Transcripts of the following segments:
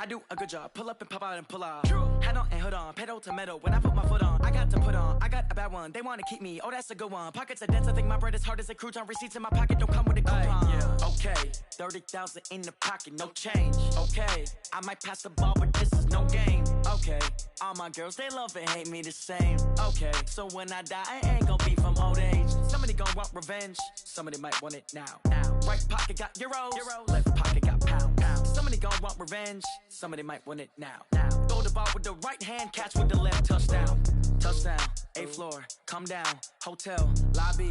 I do a good job. Pull up and pop out and pull off. Head on and hood on, pedal to metal. When I put my foot on, I got to put on. I got a bad one. They want to keep me. Oh, that's a good one. Pockets are dense. I think my bread is hard as a crouton. Receipts in my pocket don't come with a coupon. Yeah. Okay, 30,000 in the pocket, no change. Okay, I might pass the ball, but this is no game. Okay, all my girls they love and hate me the same. Okay, so when I die, I ain't gonna be from old age. Somebody gonna want revenge. Somebody might want it now. Right pocket got euros. Left pocket got pounds. Somebody gonna want revenge. Somebody might want it now. Throw the ball with the right hand, catch with the left. Touchdown. Touchdown. 8th floor. Come down. Hotel. Lobby.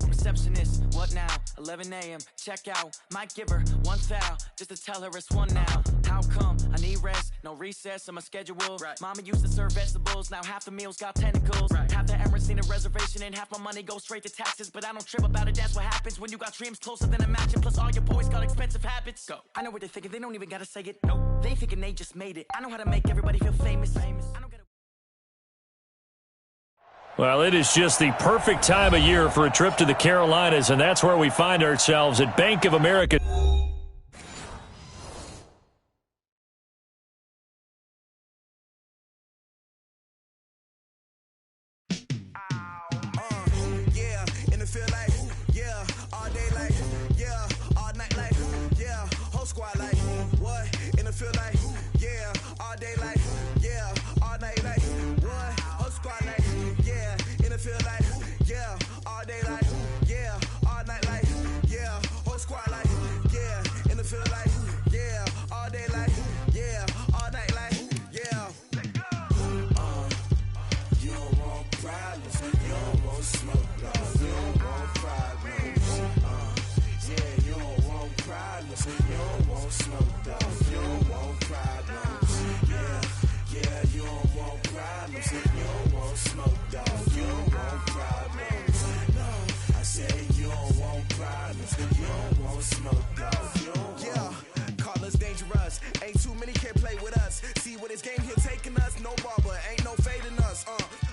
Receptionist, what now? 11 a.m. Check out. Might give her one foul just to tell her it's one now. How come? I need rest, no recess in my schedule. Right. Mama used to serve vegetables, now half the meals got tentacles. Right. Half the Emirates need a reservation and half my money goes straight to taxes. But I don't trip about it, that's what happens when you got dreams closer than a match. And plus all your boys got expensive habits. Go. I know what they're thinking, they don't even gotta say it. Nope. They thinking they just made it. I know how to make everybody feel famous. I don't gotta... Well, it is just the perfect time of year for a trip to the Carolinas, and that's where we find ourselves at Bank of America. Yeah, in the field like, yeah, all day like, yeah, all night like, yeah, whole squad like, what? In the field like, yeah, all day like, yeah, all night like, what? Whole squad like, yeah, in the field like, yeah, all day like, yeah, all night like, yeah, whole squad like, yeah, in the field like, yeah, all day like, yeah, all night like, yeah. You don't want problems, you don't want smoke, dog. You don't want problems. Yeah, you don't want problems, you don't want smoke, dog. You don't want problems. Yeah, you don't want problems, you don't want smoke, dog. You don't want problems. No, I said you don't want problems, you don't want smoke, dog. You don't want. Call us dangerous. Ain't too many can play with us. See what this game here taking us. No barber, ain't no fading us.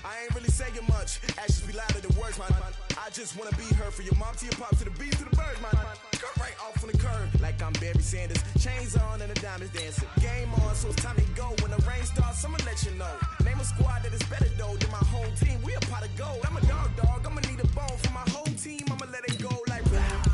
I ain't really saying much. Actions be louder than words, man. I just wanna be heard from your mom to your pop to the beat to the birds, man. Cut right off on the curb like I'm Barry Sanders. Chains on and the diamonds dancing. Game on, so it's time to go. When the rain starts, I'ma let you know. Name a squad that is better though than my home team. We a pot of gold. I'm a dog. I'ma need a bone for my whole team. I'ma let it go like,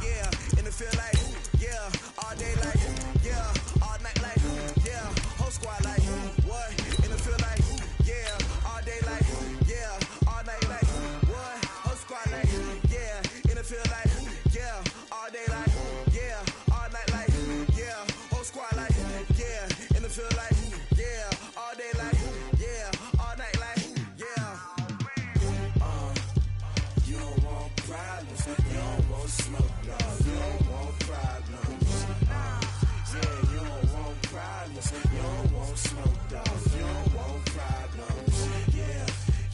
yeah. In the field like, yeah. All day like, yeah. All night like, yeah. Whole squad like, what? In the field like, yeah. All day like, yeah. All night like, what? Whole squad like, yeah. In the field like, yeah. All day like, yeah. All night like, yeah. Whole squad like, yeah. In the field like, yeah. All day like, yeah. All night like, yeah. You don't want problems, you don't want smoke, dog. You don't want problems. Yeah, you don't want problems, you don't want smoke, dog. You don't want problems.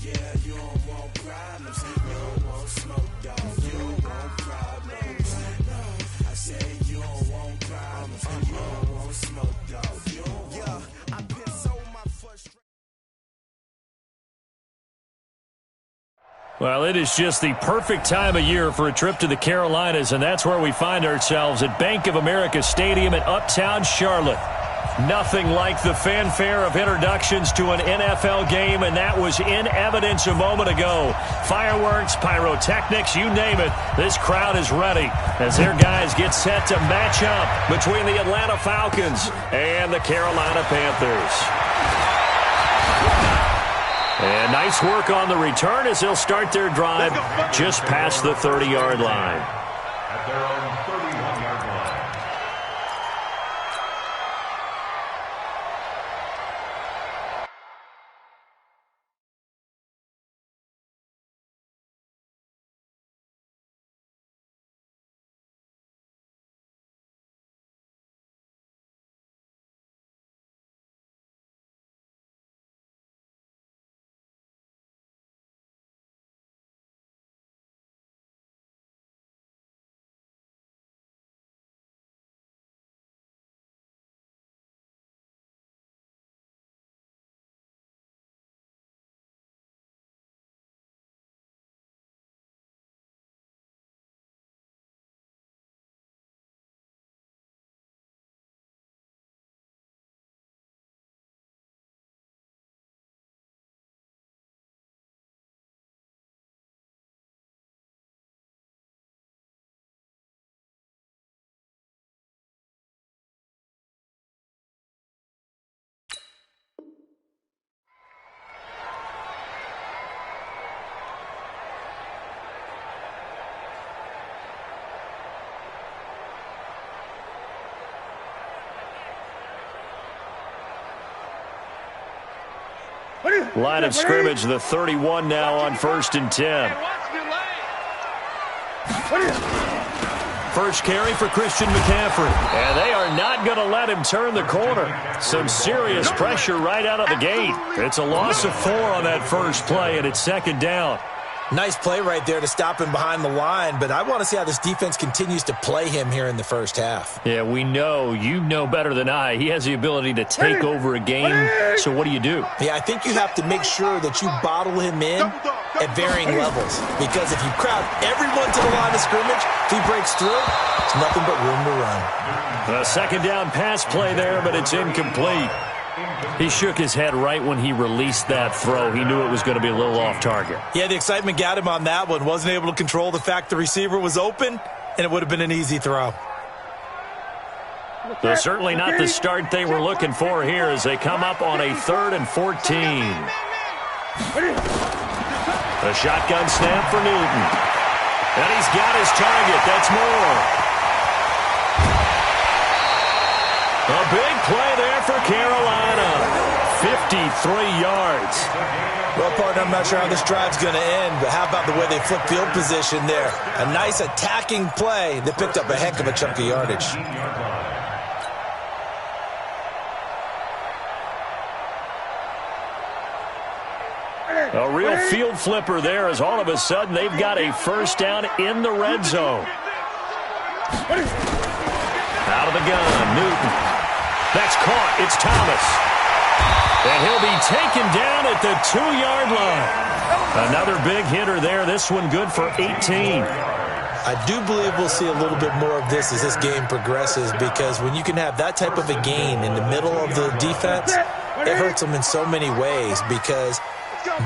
Yeah, you don't want problems, you don't want smoke, dog. You don't want problems. No, I said you don't want problems, you don't want smoke, dog. You don't want. Yeah, I piss on my frustration. Well, it is just the perfect time of year for a trip to the Carolinas, and that's where we find ourselves at Bank of America Stadium in Uptown Charlotte. Nothing like the fanfare of introductions to an NFL game, and that was in evidence a moment ago. Fireworks, pyrotechnics, you name it. This crowd is ready as their guys get set to match up between the Atlanta Falcons and the Carolina Panthers. And nice work on the return as they'll start their drive just past the 30-yard line. Line of scrimmage, the 31 now on 1st and 10. First carry for Christian McCaffrey. And they are not going to let him turn the corner. Some serious pressure right out of the gate. It's a loss of 4 on that first play, and it's 2nd down. Nice play right there to stop him behind the line, but I want to see how this defense continues to play him here in the first half. Yeah, we know. You know better than I. He has the ability to take over a game, so what do you do? Yeah, I think you have to make sure that you bottle him in at varying levels, because if you crowd everyone to the line of scrimmage, if he breaks through, it's nothing but room to run. A 2nd down pass play there, but it's incomplete. He shook his head right when he released that throw. He knew it was going to be a little off target. Yeah, the excitement got him on that one. Wasn't able to control the fact the receiver was open, and it would have been an easy throw. But certainly not the start they were looking for here as they come up on a 3rd and 14. A shotgun snap for Newton. And he's got his target. That's more. A big play there for Carolina. 53 yards. Well, partner, I'm not sure how this drive's going to end, but how about the way they flip field position there? A nice attacking play that picked up a heck of a chunk of yardage. A real field flipper there as all of a sudden they've got a first down in the red zone. Out of the gun, Newton. That's caught. It's Thomas. And he'll be taken down at the 2-yard line. Another big hitter there. This one good for 18. I do believe we'll see a little bit more of this as this game progresses, because when you can have that type of a gain in the middle of the defense, it hurts them in so many ways, because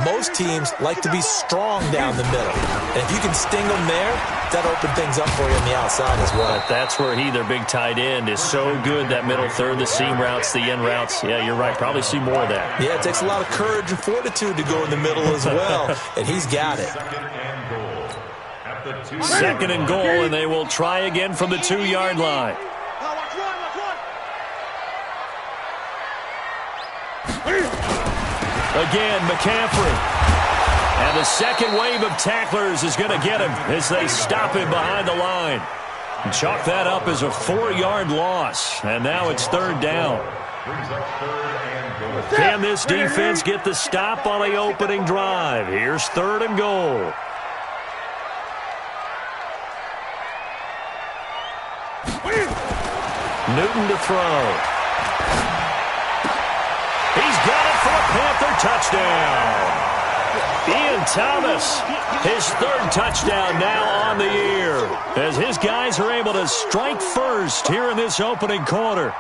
most teams like to be strong down the middle. And if you can sting them there, that'll open things up for you on the outside as well. But that's where their big tight end, is so good. That middle third, the seam routes, the in routes. Yeah, you're right. Probably see more of that. Yeah, it takes a lot of courage and fortitude to go in the middle as well. And he's got it. 2nd and goal, and they will try again from the 2-yard line. Again, McCaffrey. And the second wave of tacklers is going to get him as they stop him behind the line. And chalk that up as a 4-yard loss. And now it's 3rd down. Can this defense get the stop on the opening drive? Here's 3rd and goal. Newton to throw. He's got it for a Panther touchdown. Ian Thomas, his 3rd touchdown now on the year, as his guys are able to strike first here in this opening quarter.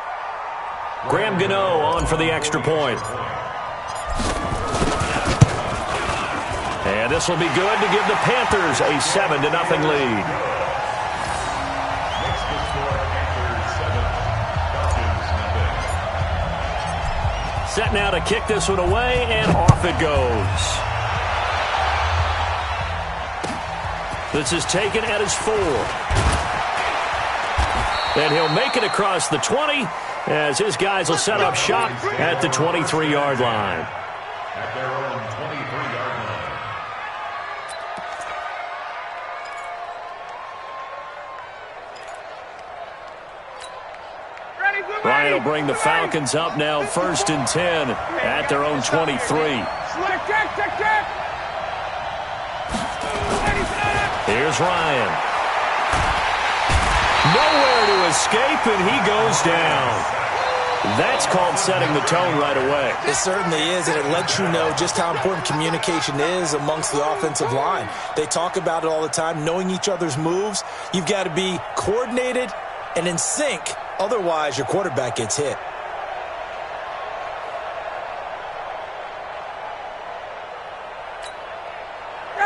Graham Gano on for the extra point. And this will be good to give the Panthers a 7-0 lead. Set now to kick this one away, and off it goes. This is taken at his 4. And he'll make it across the 20 as his guys will set up shop at the 23-yard line. At their own 23-yard line. Ryan will bring the Falcons up now 1st and 10 at their own 23. Here's Ryan. Nowhere to escape, and he goes down. That's called setting the tone right away. It certainly is, and it lets you know just how important communication is amongst the offensive line. They talk about it all the time, knowing each other's moves. You've got to be coordinated and in sync. Otherwise, your quarterback gets hit.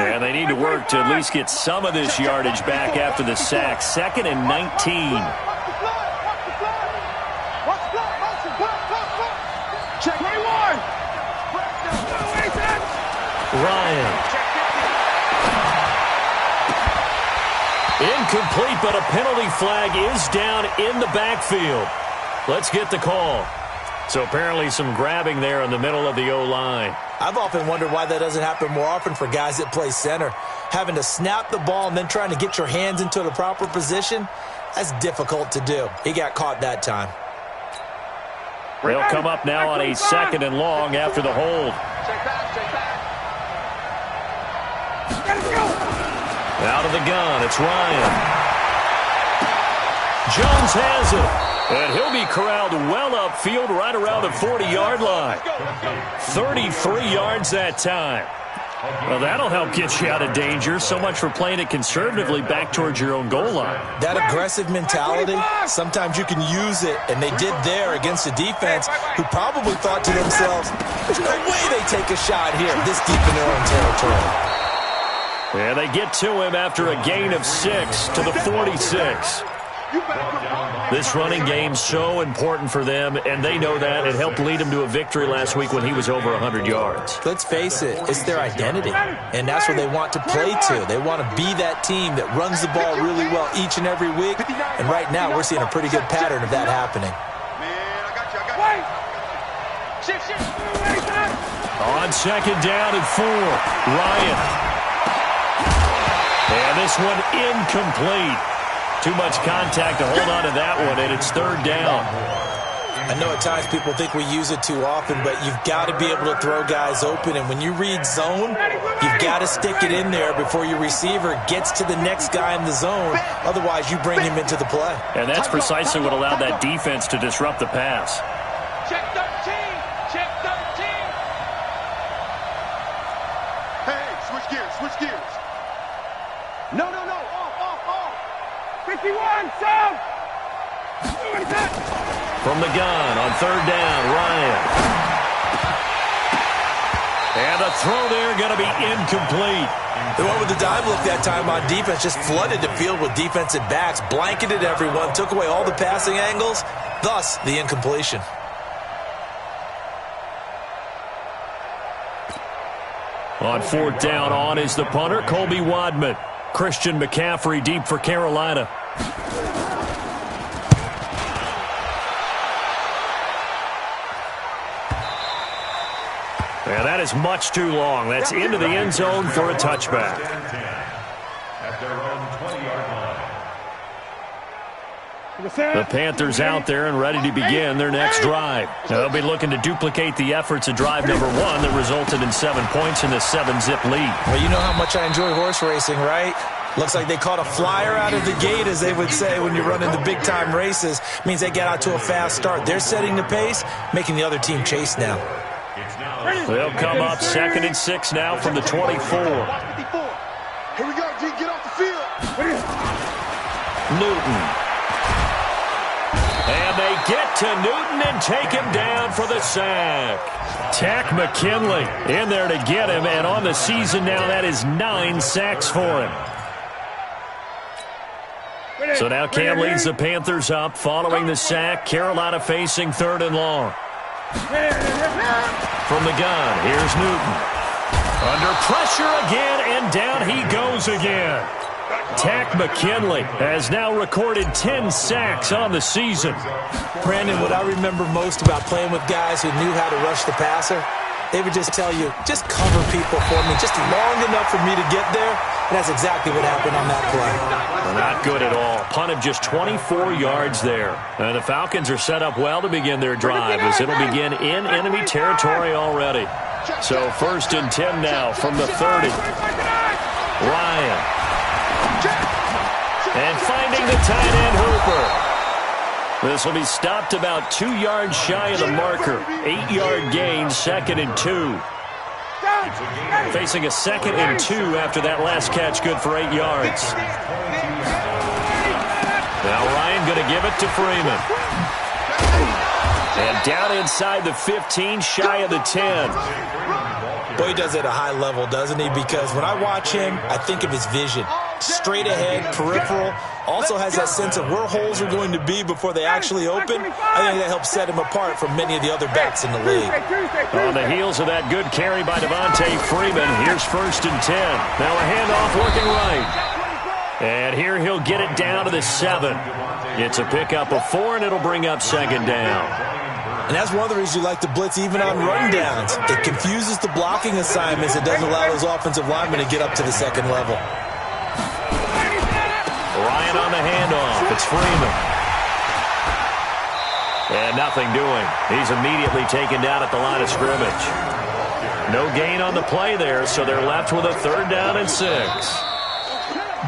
And they need to work to at least get some of this yardage back after the sack. 2nd and 19. Ryan. Incomplete, but a penalty flag is down in the backfield. Let's get the call. So apparently some grabbing there in the middle of the O-line. I've often wondered why that doesn't happen more often for guys that play center. Having to snap the ball and then trying to get your hands into the proper position, that's difficult to do. He got caught that time. They'll come up now on a 2nd and long after the hold. Out of the gun, it's Ryan. Jones has it. And he'll be corralled well upfield right around the 40-yard line. 33 yards that time. Well, that'll help get you out of danger. So much for playing it conservatively back towards your own goal line. That aggressive mentality, sometimes you can use it, and they did there against a defense who probably thought to themselves, there's no way they take a shot here this deep in their own territory. And they get to him after a gain of 6 to the 46. This running game's so important for them, and they know that. It helped lead them to a victory last week when he was over 100 yards. Let's face it, it's their identity, and that's what they want to play to. They want to be that team that runs the ball really well each and every week, and right now we're seeing a pretty good pattern of that happening. On 2nd down and 4, Ryan. And this one incomplete. Too much contact to hold on to that one, and it's 3rd down. I know at times people think we use it too often, but you've got to be able to throw guys open, and when you read zone, you've got to stick it in there before your receiver gets to the next guy in the zone. Otherwise, you bring him into the play. And that's precisely what allowed that defense to disrupt the pass. Check 13. Check 13. Hey, switch gears. No. Off. 51, south. From the gun on 3rd down, Ryan. And the throw there going to be incomplete. The one with the dive look that time on defense just flooded the field with defensive backs, blanketed everyone, took away all the passing angles, thus the incompletion. On 4th down, on is the punter, Colby Wadman. Christian McCaffrey deep for Carolina. And that is much too long. That's into the end zone for a touchback. At their own 20-yard line. The Panthers out there and ready to begin their next drive. They'll be looking to duplicate the efforts of drive number 1 that resulted in 7 points in the 7-zip lead. Well, you know how much I enjoy horse racing, right? Looks like they caught a flyer out of the gate, as they would say when you're running the big-time races. Means they get out to a fast start. They're setting the pace, making the other team chase now. They'll come up 2nd and 6 now from the 24. Here we go, G. Get off the field. Newton. And they get to Newton and take him down for the sack. Tack McKinley in there to get him, and on the season now, that is 9 sacks for him. So now Cam leads the Panthers up following the sack. Carolina facing 3rd and long. From the gun, here's Newton. Under pressure again, and down he goes again. Tack McKinley has now recorded 10 sacks on the season. Brandon, what I remember most about playing with guys who knew how to rush the passer, they would just tell you, just cover people for me, just long enough for me to get there. And that's exactly what happened on that play. Not good at all. Punt of just 24 yards there. And the Falcons are set up well to begin their drive, as it'll begin in enemy territory already. So 1st and 10 now from the 30. Ryan. And finding the tight end Hooper. This will be stopped about 2 yards shy of the marker. 8-yard gain, 2nd and 2. Facing a 2nd and 2 after that last catch, good for 8 yards. Now Ryan going to give it to Freeman. And down inside the 15, shy of the 10. Boy, he does it at a high level, doesn't he? Because when I watch him, I think of his vision. Straight ahead, peripheral. Also has that sense of where holes are going to be before they actually open. I think that helps set him apart from many of the other backs in the league. On the heels of that good carry by Devontae Freeman, here's 1st and 10. Now a handoff working right. And here he'll get it down to the 7. It's a pickup of 4, and it'll bring up 2nd down. And that's one of the reasons you like to blitz even on rundowns. It confuses the blocking assignments. It doesn't allow those offensive linemen to get up to the second level. Ryan on the handoff. It's Freeman. And nothing doing. He's immediately taken down at the line of scrimmage. No gain on the play there, so they're left with a 3rd down and 6.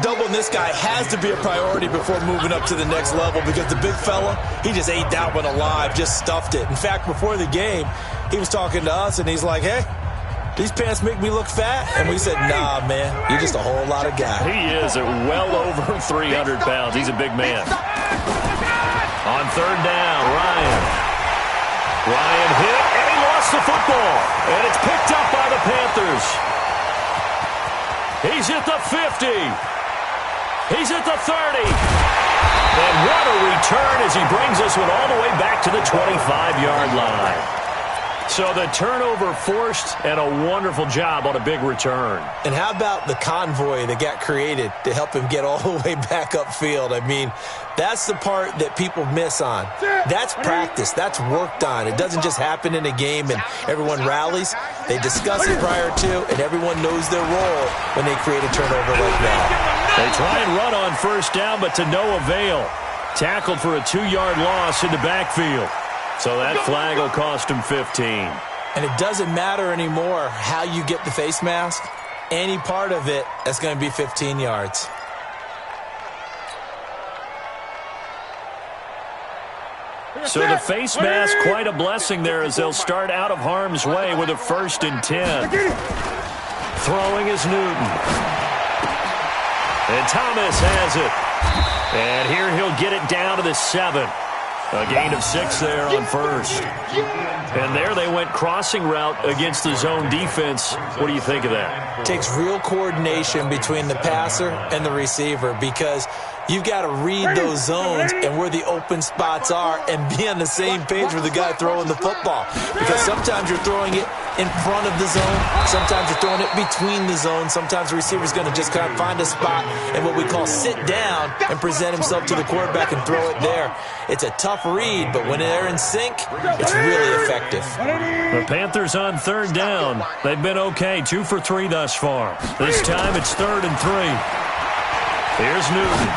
Doubling this guy has to be a priority before moving up to the next level because the big fella, he just ate that one alive, just stuffed it. In fact, before the game, he was talking to us, and he's like, hey, these pants make me look fat. And we said, nah, man, you're just a whole lot of guy. He is at well over 300 pounds. He's a big man. On 3rd down, Ryan hit, and he lost the football. And it's picked up by the Panthers. He's at the 50. He's at the 30. And what a return as he brings us all the way back to the 25-yard line. So the turnover forced and a wonderful job on a big return. And how about the convoy that got created to help him get all the way back upfield? I mean, that's the part that people miss on. That's practice. That's worked on. It doesn't just happen in a game and everyone rallies. They discuss it prior to, and everyone knows their role when they create a turnover like that. They try and run on 1st down, but to no avail. Tackled for a 2-yard loss in the backfield. So that flag will cost him 15. And it doesn't matter anymore how you get the face mask. Any part of it, that's going to be 15 yards. So the face mask, quite a blessing there as they'll start out of harm's way with a 1st and 10. Throwing is Newton. And Thomas has it. And here he'll get it down to the 7. A gain of 6 there on 1st. And there they went crossing route against the zone defense. What do you think of that? It takes real coordination between the passer and the receiver because you've got to read those zones and where the open spots are and be on the same page with the guy throwing the football. Because sometimes you're throwing it in front of the zone. Sometimes you're throwing it between the zones. Sometimes the receiver's going to just kind of find a spot and what we call sit down and present himself to the quarterback and throw it there. It's a tough read, but when they're in sync, it's really effective. The Panthers on 3rd down. They've been okay, 2 for 3 thus far. This time it's 3rd and 3. Here's Newton.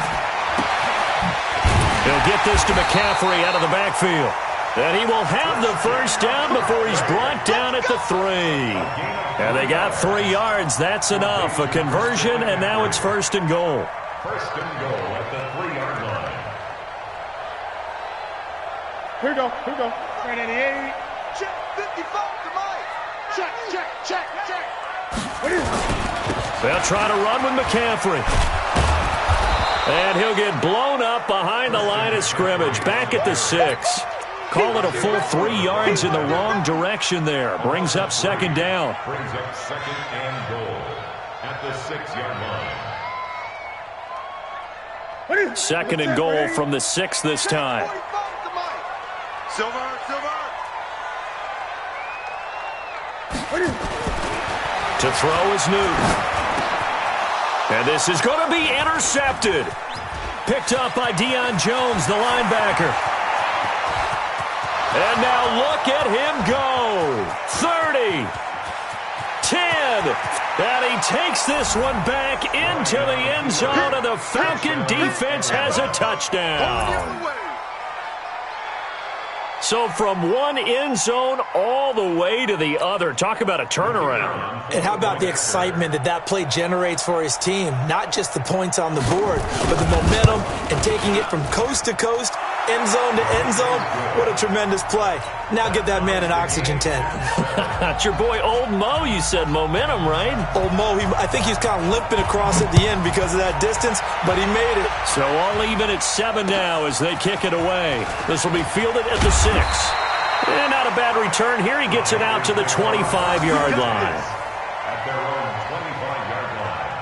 He'll get this to McCaffrey out of the backfield. And he will have the 1st down before he's brought down at the 3. And they got 3 yards. That's enough. A conversion, and now it's 1st and goal. 1st and goal at the 3-yard line. Here we go. 388. Check 55 to Mike. Check. They'll try to run with McCaffrey. And he'll get blown up behind the line of scrimmage. Back at the 6. Call it a full 3 yards in the wrong direction there. Brings up 2nd down. Brings up 2nd and goal at the 6-yard line. 2nd and goal from the 6 this time. Silver. To throw is Newton. And this is going to be intercepted. Picked up by Deion Jones, the linebacker. And now look at him go. 30. 10. And he takes this one back into the end zone, and the Falcon defense has a touchdown. So from one end zone all the way to the other. Talk about a turnaround. And how about the excitement that play generates for his team? Not just the points on the board, but the momentum and taking it from coast to coast, end zone to end zone. What a tremendous play. Now get that man an oxygen tent. It's your boy Old Mo, you said. Momentum, right? Old Mo, I think he's kind of limping across at the end because of that distance, but he made it. So all even at 7 now as they kick it away. This will be fielded at the 6. And not a bad return here. He gets it out to the 25-yard line. At their own 25-yard line.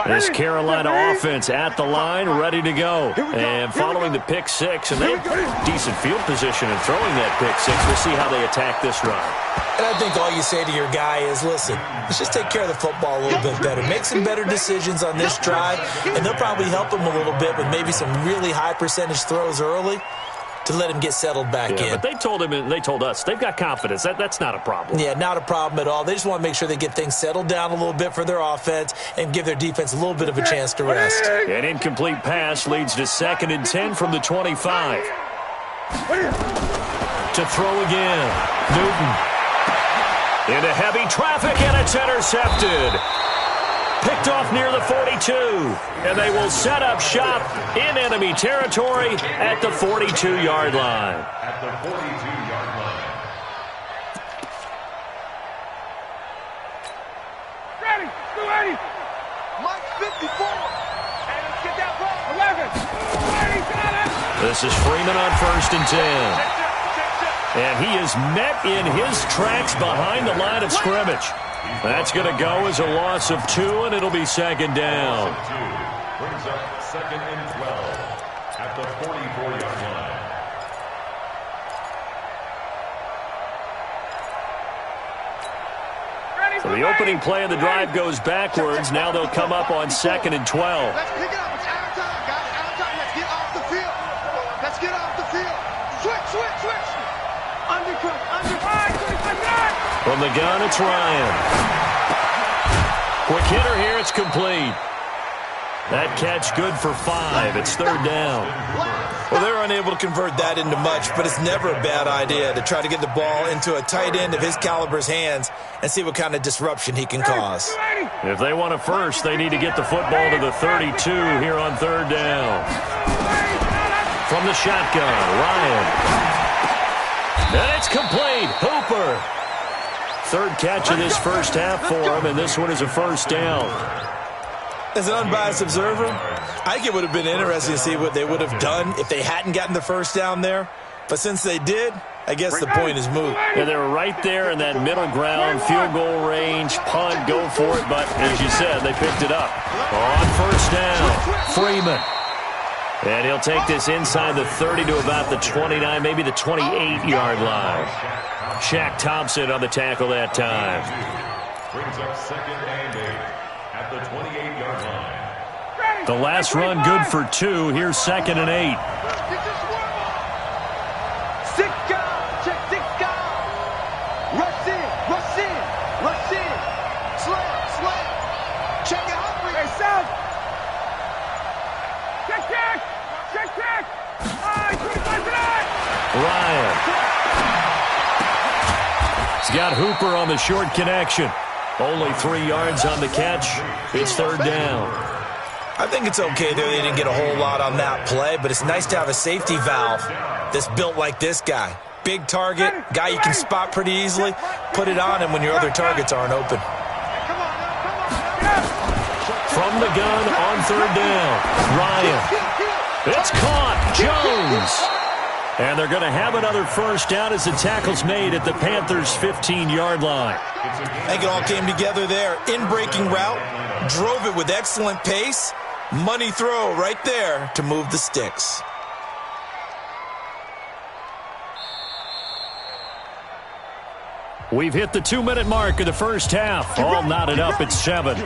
This Carolina offense at the line, ready to go. And following the pick six, and they have decent field position in throwing that pick six. We'll see how they attack this run. And I think all you say to your guy is, listen, let's just take care of the football a little bit better. Make some better decisions on this drive, and they'll probably help him a little bit with maybe some really high percentage throws early to let him get settled back in. But they told him and they told us they've got confidence. That's not a problem. Yeah, not a problem at all. They just want to make sure they get things settled down a little bit for their offense and give their defense a little bit of a chance to rest. An incomplete pass leads to 2nd and 10 from the 25. To throw again. Newton. Into heavy traffic, and it's intercepted. Picked off near the 42, and they will set up shop in enemy territory at the 42-yard line. At the 42-yard line. Ready, 280. Mike 54. Hey, let's get that ball. 11. 280, got it. This is Freeman on 1st and 10. And he is met in his tracks behind the line of scrimmage. That's going to go as a loss of 2, and it'll be 2nd down. Brings up 2nd and 12 at the 44-yard line. So the opening play of the drive goes backwards. Now they'll come up on 2nd and 12. Let's pick it up. It's out of time, guys. Out of time. Let's get off the field. Let's get off the field. Switch. Undercut. From the gun, it's Ryan. Quick hitter here, it's complete. That catch good for 5. It's 3rd down. Well, they're unable to convert that into much, but it's never a bad idea to try to get the ball into a tight end of his caliber's hands and see what kind of disruption he can cause. If they want a first, they need to get the football to the 32 here on 3rd down. From the shotgun, Ryan. And it's complete. Hooper. 3rd catch of this first half for him, and this one is a 1st down. As an unbiased observer, I think it would have been interesting to see what they would have done if they hadn't gotten the 1st down there. But since they did, I guess the point is moot. Yeah, they were right there in that middle ground, field goal range, punt, go for it. But as you said, they picked it up. On 1st down, Freeman. And he'll take this inside the 30 to about the 29, maybe the 28-yard line. Shaq Thompson on the tackle that time. Brings up 2nd and 8 at the 28-yard line. The last run good for 2. Here's 2nd and 8. Six guys. Check 6 guys. Rush in. Slam. Check it out. Hey, Sam. Check. Ryan. He's got Hooper on the short connection. Only 3 yards on the catch. It's 3rd down. I think it's okay there. They didn't get a whole lot on that play, but it's nice to have a safety valve that's built like this guy. Big target, guy you can spot pretty easily. Put it on him when your other targets aren't open. From the gun on 3rd down, Ryan. It's caught. Jones. And they're going to have another 1st down as the tackle's made at the Panthers' 15-yard line. I think it all came together there. In-breaking route, drove it with excellent pace. Money throw right there to move the sticks. We've hit the 2-minute mark of the first half. All knotted up at 7.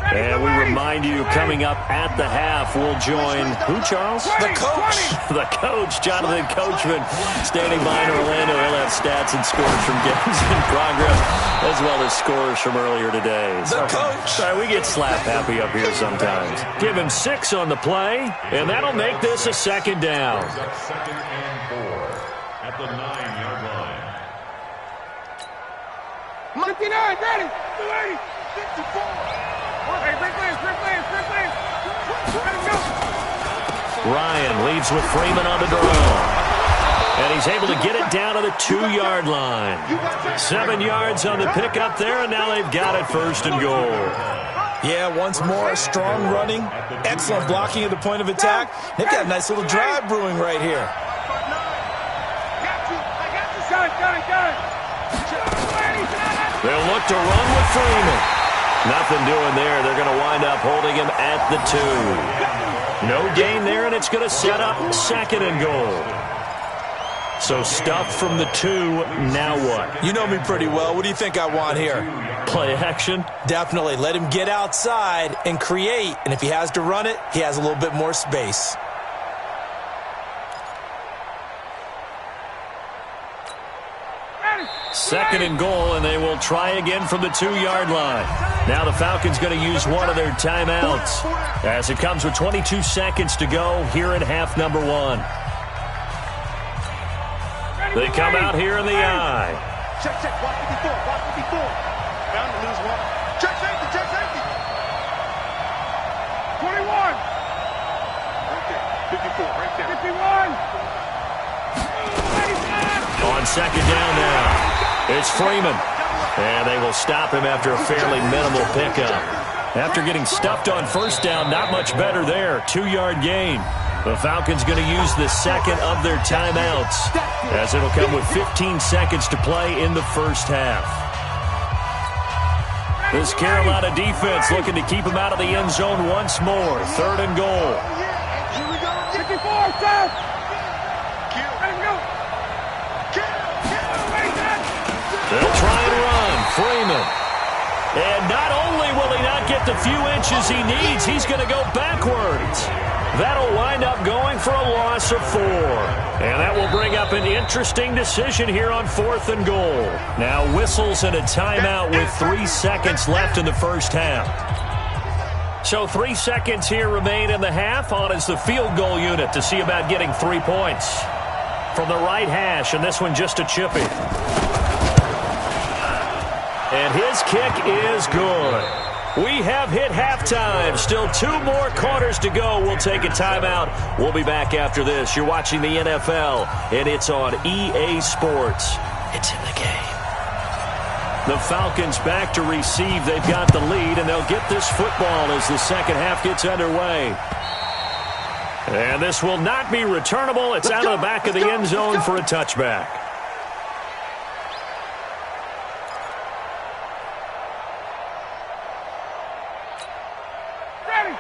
And we remind you, coming up at the half, we'll join who, Charles? The coach. The coach, Jonathan Coachman, standing by in Orlando. He'll have stats and scores from games in progress, as well as scores from earlier today. The coach. Sorry, we get slap happy up here sometimes. Give him 6 on the play, and that'll make this a 2nd down. 2nd and 4 at the 9-yard line. 59, ready. 280, 54. Ryan leads with Freeman on the draw. And he's able to get it down to the 2-yard line. 7 yards on the pickup there, and now they've got it 1st and goal. Yeah, once more, strong running, excellent blocking at the point of attack. They've got a nice little drive brewing right here. They'll look to run with Freeman. Nothing doing there. They're going to wind up holding him at the 2. No gain there, and it's going to set up 2nd and goal. So stuffed from the 2, now what? You know me pretty well. What do you think I want here? Play action? Definitely. Let him get outside and create. And if he has to run it, he has a little bit more space. Second and goal, and they will try again from the 2-yard line. Now the Falcons going to use one of their timeouts as it comes with 22 seconds to go here in half number 1. They come out here in the eye. Check, watch 54, watch 54. Bound to lose one. Check safety. 21. Okay, 54, right there. 51. On second down now, it's Freeman. And they will stop him after a fairly minimal pickup. After getting stuffed on first down, not much better there. 2-yard gain. The Falcons going to use the second of their timeouts as it'll come with 15 seconds to play in the first half. This Carolina defense looking to keep him out of the end zone once more. 3rd and goal. Here we go. 54, stop. They'll try and run. Freeman. And not only will he not get the few inches he needs, he's going to go backwards. That'll wind up going for a loss of 4. And that will bring up an interesting decision here on 4th and goal. Now whistles and a timeout with 3 seconds left in the first half. So 3 seconds here remain in the half. On is the field goal unit to see about getting 3 points. From the right hash, and this one just a chippy. And his kick is good. We have hit halftime. Still 2 more quarters to go. We'll take a timeout. We'll be back after this. You're watching the NFL, and it's on EA Sports. It's in the game. The Falcons back to receive. They've got the lead, and they'll get this football as the second half gets underway. And this will not be returnable. It's out of the back of the end zone for a touchback.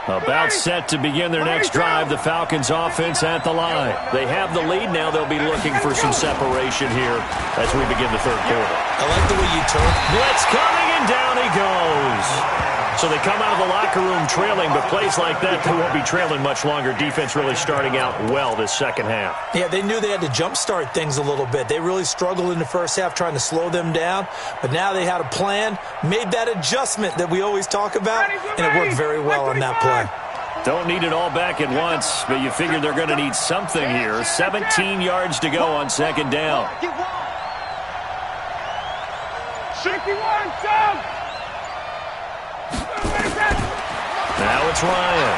About set to begin their next drive, the Falcons offense at the line. They have the lead. Now they'll be looking for some separation here as we begin the 3rd quarter. I like the way you turn. Blitz coming, and down he goes. So they come out of the locker room trailing, but plays like that, they won't be trailing much longer. Defense really starting out well this second half. Yeah, they knew they had to jumpstart things a little bit. They really struggled in the first half trying to slow them down, but now they had a plan, made that adjustment that we always talk about, and it worked very well on that play. Don't need it all back at once, but you figure they're going to need something here. 17 yards to go on 2nd down. 61, Tom! Now it's Ryan.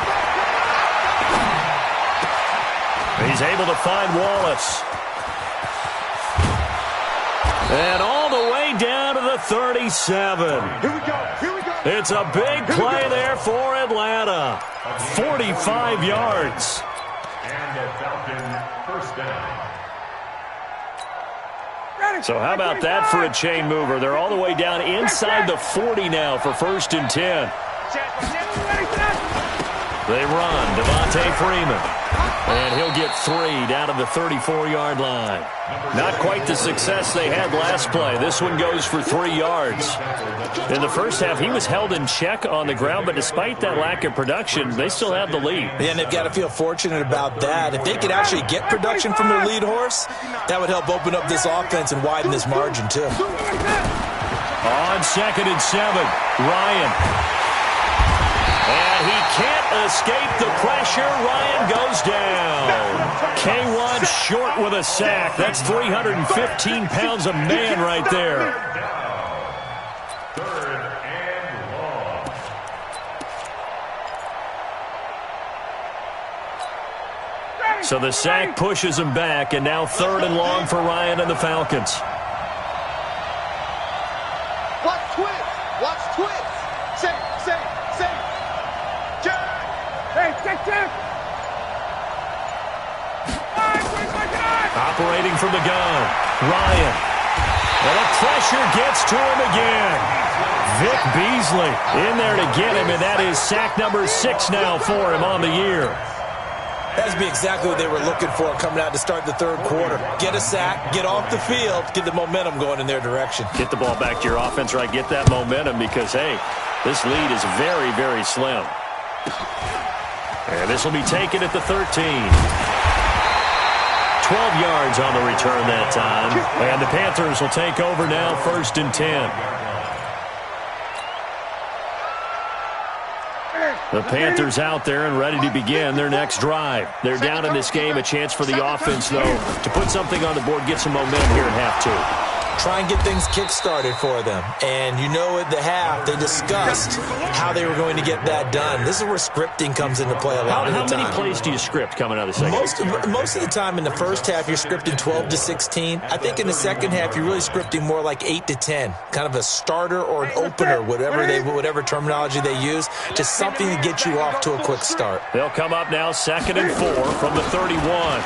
He's able to find Wallace. And all the way down to the 37. Here we go. It's a big play there for Atlanta. 45 yards. And the Falcons first down. So how about that for a chain mover? They're all the way down inside the 40 now for 1st and 10. They run. Devontae Freeman. And he'll get 3 down to the 34-yard line. Not quite the success they had last play. This one goes for 3 yards. In the first half, he was held in check on the ground, but despite that lack of production, they still have the lead. And they've got to feel fortunate about that. If they could actually get production from their lead horse, that would help open up this offense and widen this margin, too. On 2nd and 7, Ryan. And he can't escape the pressure. Ryan goes down. K1 short with a sack. That's 315 pounds of man right there. 3rd and long. So the sack pushes him back, and now 3rd and long for Ryan and the Falcons. Watch twist. Watch twist. Say. Separating from the gun. Ryan. And the pressure gets to him again. Vic Beasley in there to get him, and that is sack number 6 now for him on the year. That'd be exactly what they were looking for coming out to start the third quarter. Get a sack, get off the field, get the momentum going in their direction. Get the ball back to your offense, right? Get that momentum because, hey, this lead is very, very slim. And this will be taken at the 13. 12 yards on the return that time. And the Panthers will take over now, 1st and 10. The Panthers out there and ready to begin their next drive. They're down in this game. A chance for the offense, though, to put something on the board, get some momentum here at half 2. Try and get things kick-started for them. And you know at the half, they discussed how they were going to get that done. This is where scripting comes into play a lot of the time. How many plays do you script coming out of the second? Most of the time in the first half, you're scripting 12 to 16. I think in the second half, you're really scripting more like 8 to 10. Kind of a starter or an opener, whatever terminology they use. Just something to get you off to a quick start. They'll come up now 2nd and 4 from the 31.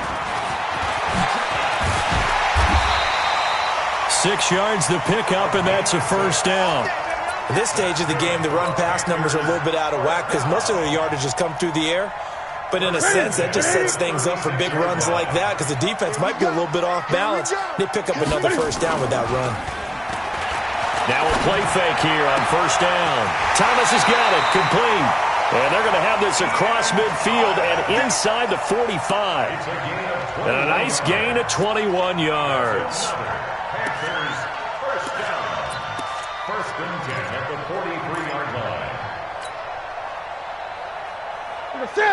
6 yards the pickup, and that's a 1st down. At this stage of the game, the run-pass numbers are a little bit out of whack because most of their yardage has come through the air. But in a sense, that just sets things up for big runs like that because the defense might be a little bit off balance. They pick up another 1st down with that run. Now a play fake here on 1st down. Thomas has got it, complete. And they're going to have this across midfield and inside the 45. And a nice gain of 21 yards.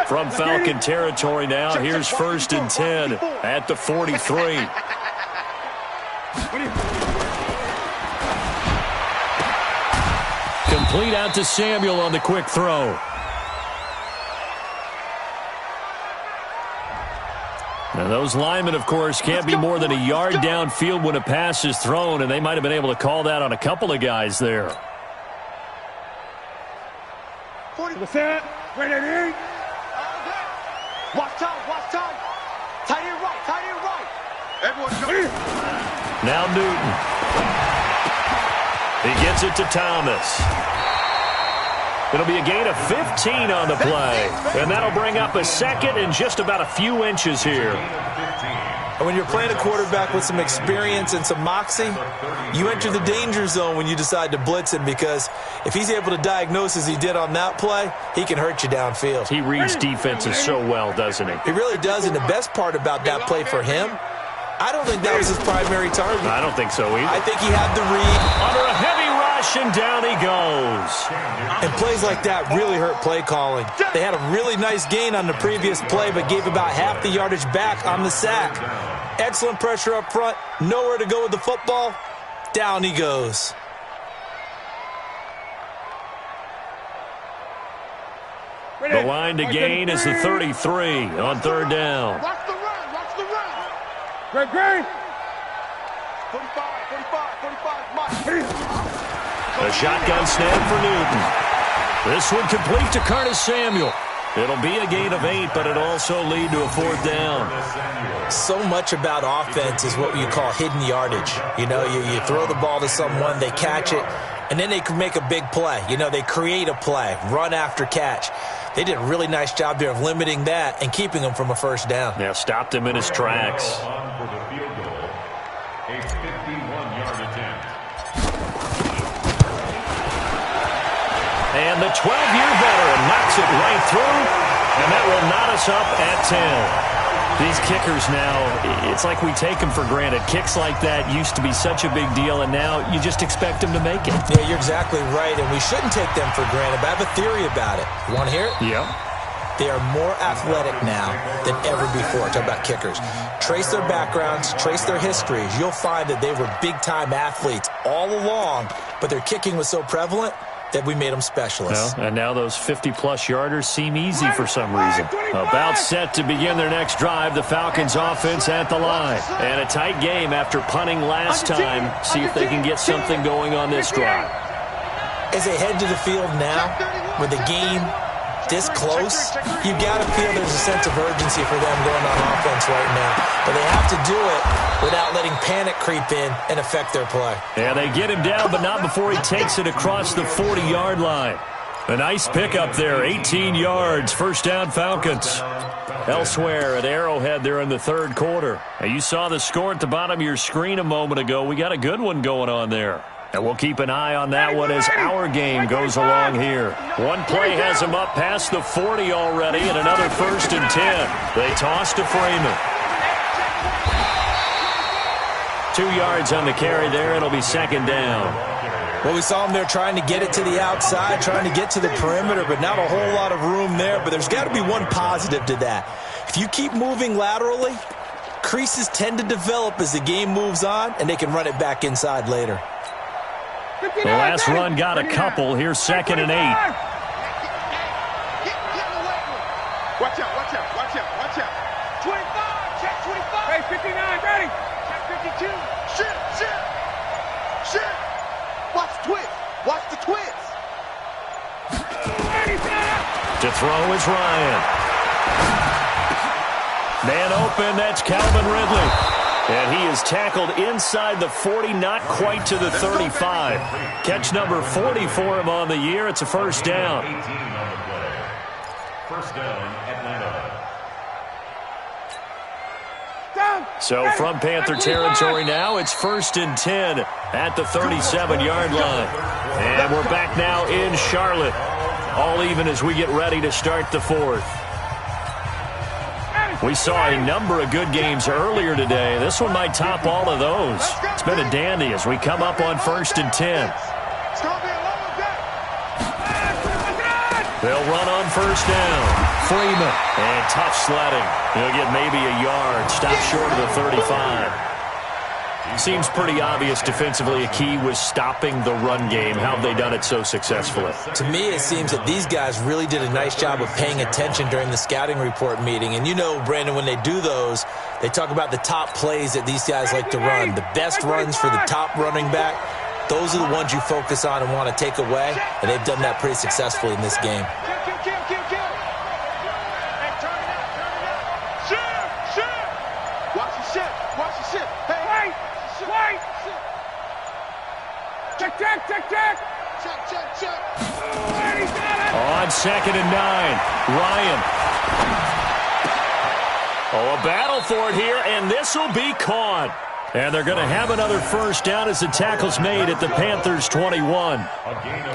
From Falcon territory now, here's 1st and 10 at the 43. Complete out to Samuel on the quick throw. Now those linemen, of course, can't be more than a yard downfield when a pass is thrown, and they might have been able to call that on a couple of guys there. Watch time. Tight end right. Now Newton. He gets it to Thomas. It'll be a gain of 15 on the play. And that'll bring up a 2nd and just about a few inches here. And when you're playing a quarterback with some experience and some moxie, you enter the danger zone when you decide to blitz him because if he's able to diagnose as he did on that play, he can hurt you downfield. He reads defenses so well, doesn't he? He really does, and the best part about that play for him, I don't think that was his primary target. I don't think so either. I think he had the read. Under a heavy rush, and down he goes. And plays like that really hurt play calling. They had a really nice gain on the previous play, but gave about half the yardage back on the sack. Excellent pressure up front. Nowhere to go with the football. Down he goes. The line to gain is the 33 on 3rd down. Watch the run. Great. 45, A shotgun snap for Newton. This one complete to Curtis Samuel. It'll be a gain of 8, but it'll also lead to a 4th down. So much about offense is what you call hidden yardage. You know, you throw the ball to someone, they catch it, and then they can make a big play. You know, they create a play, run after catch. They did a really nice job there of limiting that and keeping him from a 1st down. Yeah, stopped him in his tracks. For the field goal, a 51-yard attempt. And the 12-year veteran knocks it right through, and that will knot us up at 10. These kickers now, it's like we take them for granted. Kicks like that used to be such a big deal, and now you just expect them to make it. Yeah, you're exactly right, and we shouldn't take them for granted, but I have a theory about it. You want to hear it? Yep. They are more athletic now than ever before. Talk about kickers. Trace their backgrounds, trace their histories. You'll find that they were big-time athletes all along, but their kicking was so prevalent that we made them specialists. Well, and now those 50-plus yarders seem easy for some reason. About set to begin their next drive, the Falcons offense at the line. And a tight game after punting last time. See if they can get something going on this drive. As they head to the field now, with the game this close, you got to feel there's a sense of urgency for them going on offense right now. But they have to do it without letting panic creep in and affect their play. Yeah, they get him down, but not before he takes it across the 40-yard line. A nice pickup there, 18 yards, first down Falcons. Elsewhere at Arrowhead there in the third quarter. Now, you saw the score at the bottom of your screen a moment ago. We got a good one going on there. And we'll keep an eye on that one as our game goes along here. One play has him up past the 40 already, and another 1st and 10. They toss to Freeman. 2 yards on the carry there. It'll be 2nd down. Well, we saw him there trying to get it to the outside, trying to get to the perimeter, but not a whole lot of room there. But there's got to be one positive to that. If you keep moving laterally, creases tend to develop as the game moves on, and they can run it back inside later. The last run got a couple. Here's 2nd and 8. Watch out, watch out, watch out, watch out. 25, check 25. Hey, 59, ready. Check 52. Shit, shit, shit. Watch the twist. Watch the twist. To throw is Ryan. Man open, that's Calvin Ridley. And he is tackled inside the 40, not quite to the 35. Catch number 40 for him on the year. It's a first down. 18 on the play. First down, Atlanta. So from Panther territory now, it's 1st and 10 at the 37-yard line. And we're back now in Charlotte. All even as we get ready to start the 4th. We saw a number of good games earlier today. This one might top all of those. It's been a dandy as we come up on 1st and 10. They'll run on 1st down. Freeman. And tough sledding. He'll get maybe a yard. Stop short of the 35. Seems pretty obvious defensively a key was stopping the run game. How have they done it so successfully? To me, it seems that these guys really did a nice job of paying attention during the scouting report meeting. And you know, Brandon, when they do those, they talk about the top plays that these guys like to run. The best runs for the top running back, those are the ones you focus on and want to take away. And they've done that pretty successfully in this game. Watch the shit. Watch the shit. Hey, wait. Check. Check. On 2nd and 9, Ryan. Oh, a battle for it here, and this will be caught. And they're going to have another first down as the tackle's made at the Panthers' 21.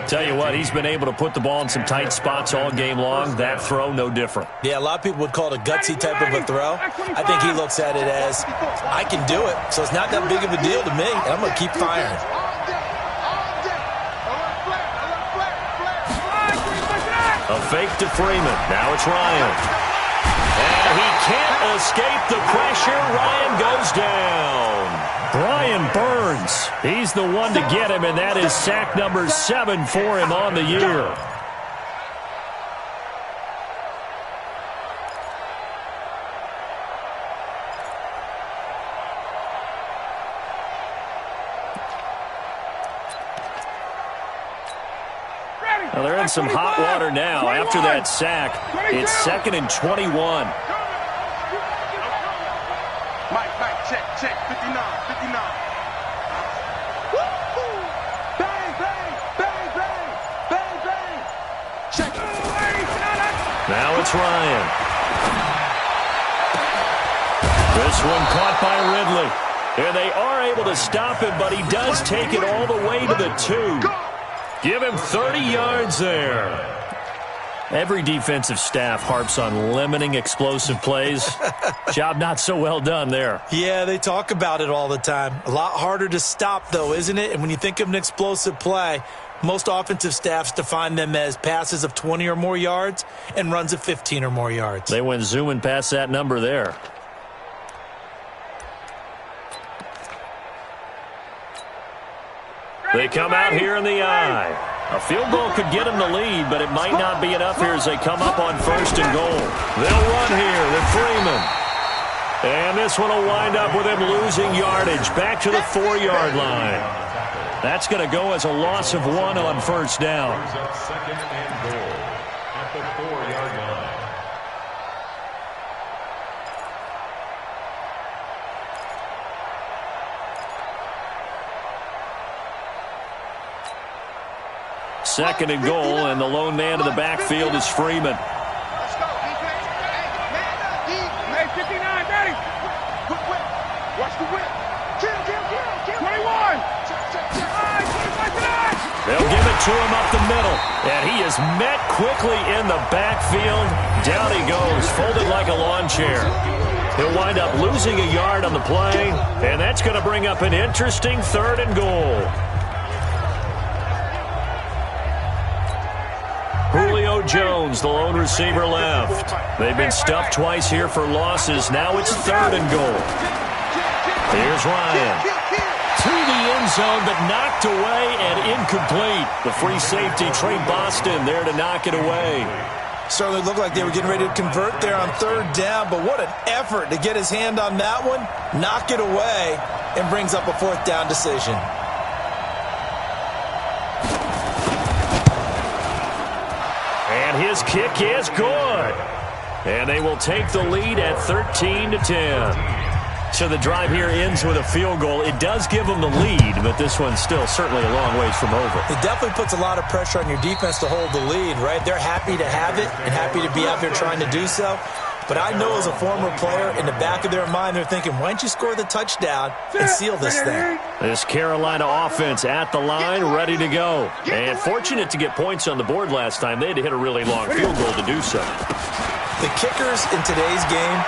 Tell you what, he's been able to put the ball in some tight spots all game long. That throw, no different. Yeah, a lot of people would call it a gutsy type of a throw. I think he looks at it as, I can do it, so it's not that big of a deal to me, and I'm going to keep firing. A fake to Freeman. Now it's Ryan. And he can't escape the pressure. Ryan goes down. Brian Burns, he's the one to get him, and that is sack number 7 for him on the year. Well, they're in some hot water now. After that sack, it's 2nd and 21. Mike, check, 59. Woo-hoo! Bang. Check. Now it's Ryan. This one caught by Ridley. And they are able to stop him, but he does take it all the way to the 2. Give him 30 yards there. Every defensive staff harps on limiting explosive plays. Job not so well done there. Yeah, they talk about it all the time. A lot harder to stop, though, isn't it? And when you think of an explosive play, most offensive staffs define them as passes of 20 or more yards and runs of 15 or more yards. They went zooming past that number there. They come out here in the eye. A field goal could get them the lead, but it might not be enough here as they come up on 1st and goal. They'll run here with Freeman. And this one will wind up with him losing yardage back to the 4-yard line. That's going to go as a loss of 1 on 1st down. the 4-yard line. Second and goal, and the lone man in the backfield is Freeman. Let's go, defense. Hey, man up, deep. Hey, 59, ready. Quick whip. Watch the whip. Kill. 21. Check. They'll give it to him up the middle, and he is met quickly in the backfield. Down he goes, folded like a lawn chair. He'll wind up losing a yard on the play, and that's going to bring up an interesting third and goal. Julio Jones, the lone receiver, left. They've been stuffed twice here for losses. Now it's third and goal. Here's Ryan. To the end zone, but knocked away and incomplete. The free safety, Trey Boston, there to knock it away. Certainly looked like they were getting ready to convert there on third down, but what an effort to get his hand on that one, knock it away, and brings up a fourth down decision. And his kick is good. And they will take the lead at 13-10. So the drive here ends with a field goal. It does give them the lead, but this one's still certainly a long ways from over. It definitely puts a lot of pressure on your defense to hold the lead, right? They're happy to have it and happy to be out there trying to do so. But I know as a former player, in the back of their mind, they're thinking, why don't you score the touchdown and seal this thing? This Carolina offense at the line, ready to go. And fortunate to get points on the board last time. They had to hit a really long field goal to do so. The kickers in today's game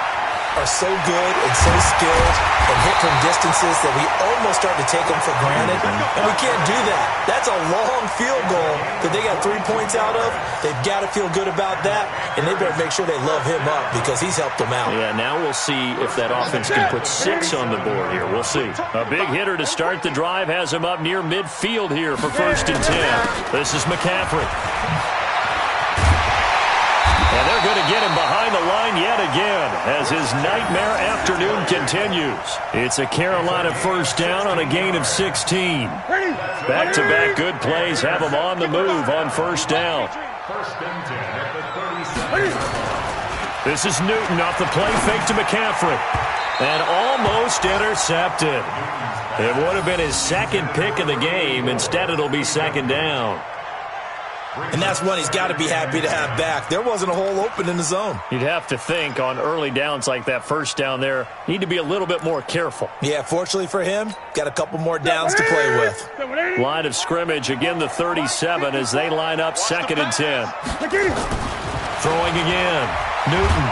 are so good and so skilled and hit from distances that we almost start to take them for granted, and we can't do that. That's a long field goal that they got 3 points out of. They've got to feel good about that, and they better make sure they love him up because he's helped them out. Yeah, now we'll see if that offense can put 6 on the board here. We'll see. A big hitter to start the drive has him up near midfield here for 1st and 10. This is McCaffrey. And they're going to get him behind the line yet again as his nightmare afternoon continues. It's a Carolina first down on a gain of 16. Back-to-back good plays have him on the move on first down. 1st and 10 at the 37. This is Newton off the play fake to McCaffrey. And almost intercepted. It would have been his second pick of the game. Instead, it'll be second down. And that's one he's got to be happy to have back. There wasn't a hole open in the zone. You'd have to think on early downs like that first down there, need to be a little bit more careful. Yeah, fortunately for him, got a couple more downs to play with. Line of scrimmage, again the 37 as they line up 2nd and 10. Throwing again. Newton.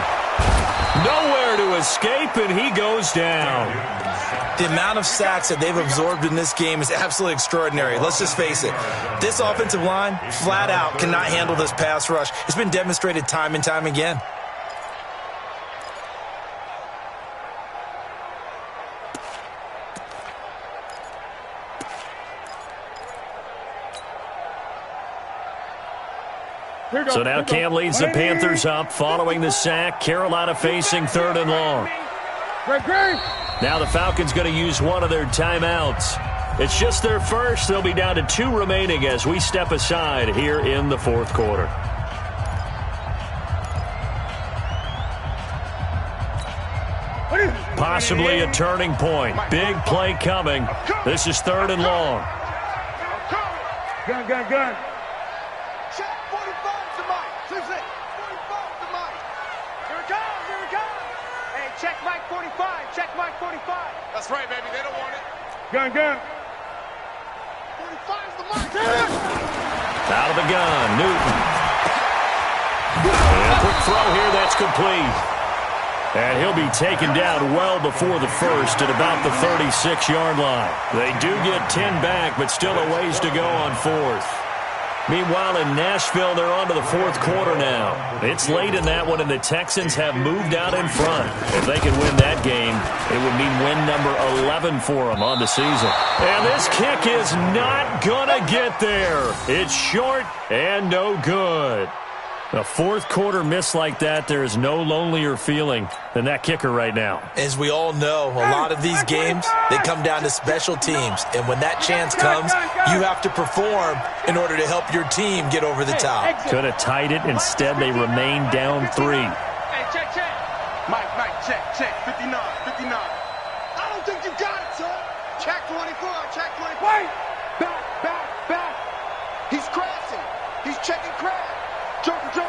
Nowhere to escape, and he goes down. The amount of sacks that they've absorbed in this game is absolutely extraordinary. Let's just face it. This offensive line, flat out, cannot handle this pass rush. It's been demonstrated time and time again. So now Cam leads the Panthers up following the sack. Carolina facing 3rd and long. Now the Falcons going to use one of their timeouts. It's just their first. They'll be down to 2 remaining as we step aside here in the 4th quarter. Possibly a turning point. Big play coming. This is 3rd and long. Gun. Check Mike 45. Check Mike 45. That's right, baby. They don't want it. Gun. 45's the mark. Out of the gun, Newton. And a quick throw here, that's complete. And he'll be taken down well before the first at about the 36-yard line. They do get 10 back, but still a ways to go on 4th. Meanwhile, in Nashville, they're on to the 4th quarter now. It's late in that one, and the Texans have moved out in front. If they can win that game, it would mean win number 11 for them on the season. And this kick is not going to get there. It's short and no good. A fourth quarter miss like that, there is no lonelier feeling than that kicker right now. As we all know, a lot of these games, they come down to special teams. And when that chance comes, you have to perform in order to help your team get over the top. Could have tied it. Instead, they remain down 3. Hey, check. Mike, check. 59. I don't think you got it, sir. Check 24. Wait. Back. He's crashing. He's checking crash. Joker.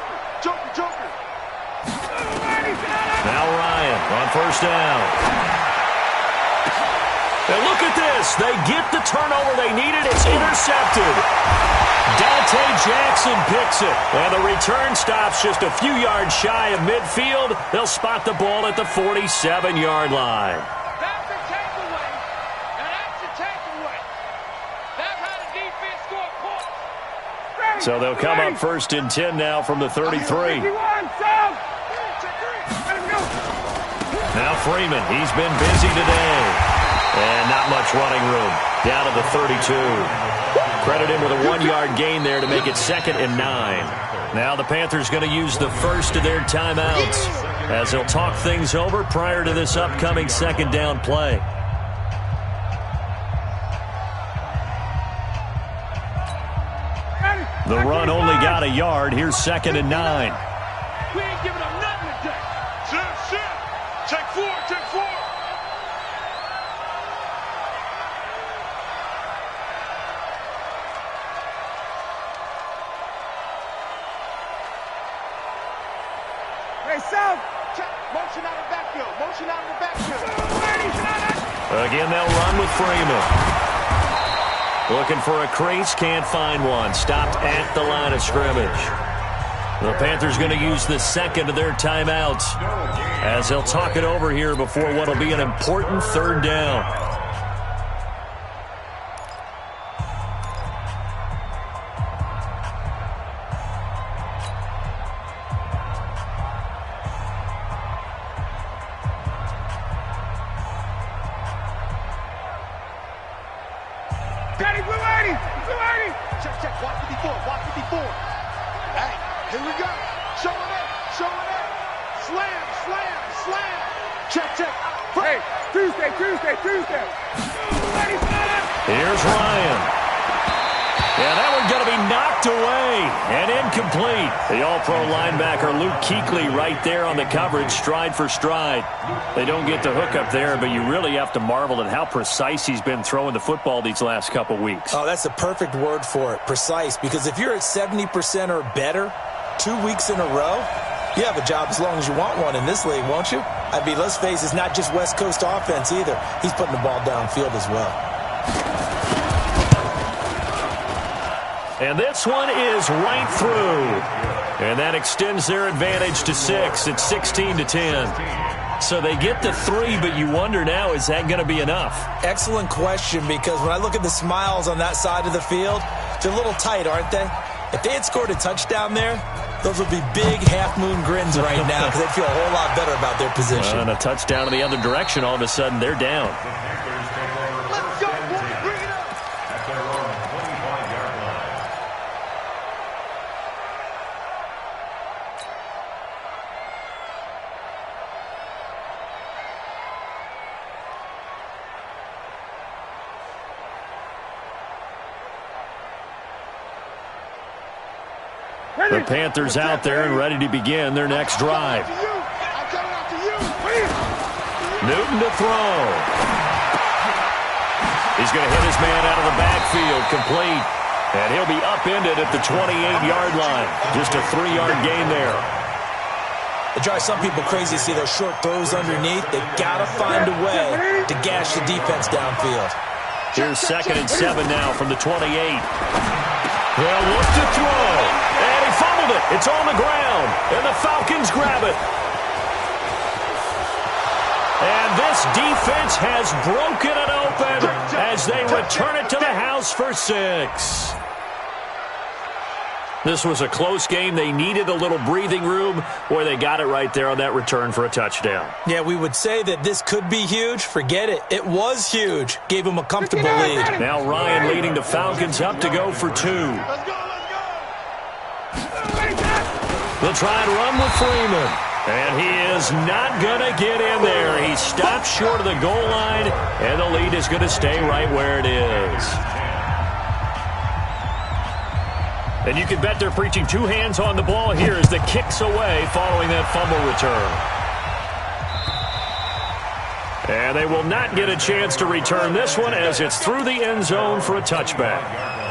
Now Ryan on first down. And look at this. They get the turnover they needed. It's intercepted. Dante Jackson picks it. And the return stops just a few yards shy of midfield. They'll spot the ball at the 47-yard line. That's a takeaway. That's how the defense scored points. So they'll come up first and 10 now from the 33. Now Freeman, he's been busy today. And not much running room. Down to the 32. Credit him with a 1-yard gain there to make it 2nd and 9. Now the Panthers going to use the first of their timeouts as they'll talk things over prior to this upcoming 2nd down play. The run only got a yard. Here's 2nd and 9. We ain't giving up nothing today. Sit. Take 4. Hey, South. Check. Motion out of the backfield. Again, they'll run with Freeman. Looking for a crease, can't find one. Stopped at the line of scrimmage. The Panthers going to use the second of their timeouts as they'll talk it over here before what will be an important 3rd down. Daddy, we're ready. Check. Watch 54. Hey, here we go. Show it up. Slam. Check. Hey, Tuesday. Here's Ryan. Yeah, that one's going to be knocked away and incomplete. The all-pro linebacker Luke Kuechly right there on the coverage, stride for stride. They don't get the hook up there, but you really have to marvel at how precise he's been throwing the football these last couple weeks. Oh, that's a perfect word for it, precise, because if you're at 70% or better 2 weeks in a row, you have a job as long as you want one in this league, won't you? I mean, let's face it, it's not just West Coast offense either. He's putting the ball downfield as well. And this one is right through. And that extends their advantage to 6. It's 16-10. So they get to 3, but you wonder now, is that going to be enough? Excellent question, because when I look at the smiles on that side of the field, they're a little tight, aren't they? If they had scored a touchdown there, those would be big half-moon grins right now because they'd feel a whole lot better about their position. And a touchdown in the other direction, all of a sudden they're down. Let's go, boy. Bring it up. At their own 25-yard line. The Panthers out there and ready to begin their next drive. Newton to throw. He's going to hit his man out of the backfield, complete. And he'll be upended at the 28-yard line. Just a 3-yard gain there. It drives some people crazy to see those short throws underneath. They've got to find a way to gash the defense downfield. Here's 2nd and 7 now from the 28. They'll look to throw. And he fumbled it. It's on the ground. And the Falcons grab it. And this defense has broken it open as they return it to the house for 6. This was a close game. They needed a little breathing room. Boy, they got it right there on that return for a touchdown. Yeah, we would say that this could be huge. Forget it. It was huge. Gave them a comfortable lead. Now Ryan leading the Falcons up to go for 2. Let's go. They'll try and run with Freeman. And he is not going to get in there. He stopped short of the goal line, and the lead is going to stay right where it is. And you can bet they're preaching two hands on the ball here as the kick's away following that fumble return. And they will not get a chance to return this one as it's through the end zone for a touchback.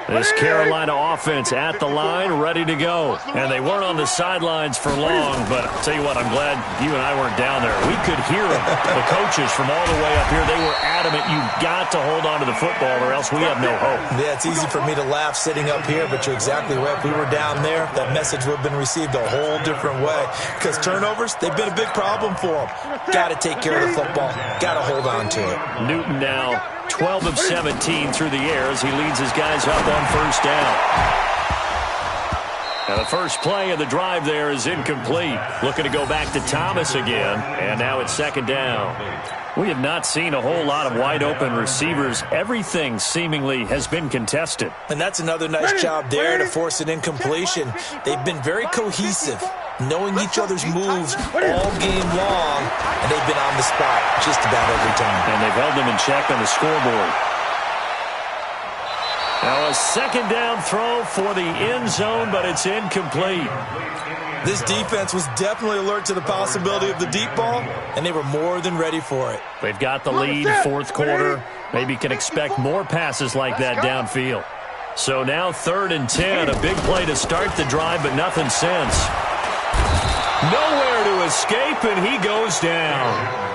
This Carolina offense at the line, ready to go. And they weren't on the sidelines for long, but I'll tell you what, I'm glad you and I weren't down there. We could hear them. The coaches from all the way up here, they were adamant, you've got to hold on to the football or else we have no hope. Yeah, it's easy for me to laugh sitting up here, but you're exactly right. If we were down there, that message would have been received a whole different way. Because turnovers, they've been a big problem for them. Got to take care of the football. Got to hold on to it. Newton now 12 of 17 through the air as he leads his guys up on first down. Now the first play of the drive there is incomplete. Looking to go back to Thomas again, and now it's second down. We have not seen a whole lot of wide-open receivers. Everything seemingly has been contested. And that's another nice job there to force an incompletion. They've been very cohesive, knowing each other's moves all game long, and they've been on the spot just about every time. And they've held them in check on the scoreboard. Now a second down throw for the end zone, but it's incomplete. This defense was definitely alert to the possibility of the deep ball, and they were more than ready for it. They've got the lead, fourth quarter. Maybe can expect more passes like that downfield. So now 3rd and 10, a big play to start the drive, but nothing since. Nowhere to escape, and he goes down.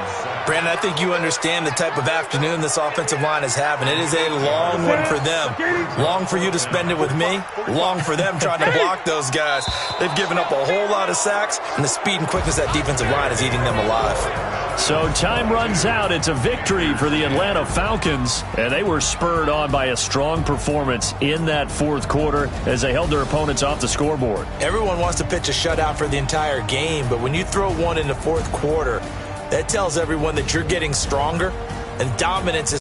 Brandon, I think you understand the type of afternoon this offensive line is having. It is a long one for them. Long for you to spend it with me. Long for them trying to block those guys. They've given up a whole lot of sacks, and the speed and quickness of that defensive line is eating them alive. So time runs out. It's a victory for the Atlanta Falcons, and they were spurred on by a strong performance in that fourth quarter as they held their opponents off the scoreboard. Everyone wants to pitch a shutout for the entire game, but when you throw one in the fourth quarter, that tells everyone that you're getting stronger, and dominance is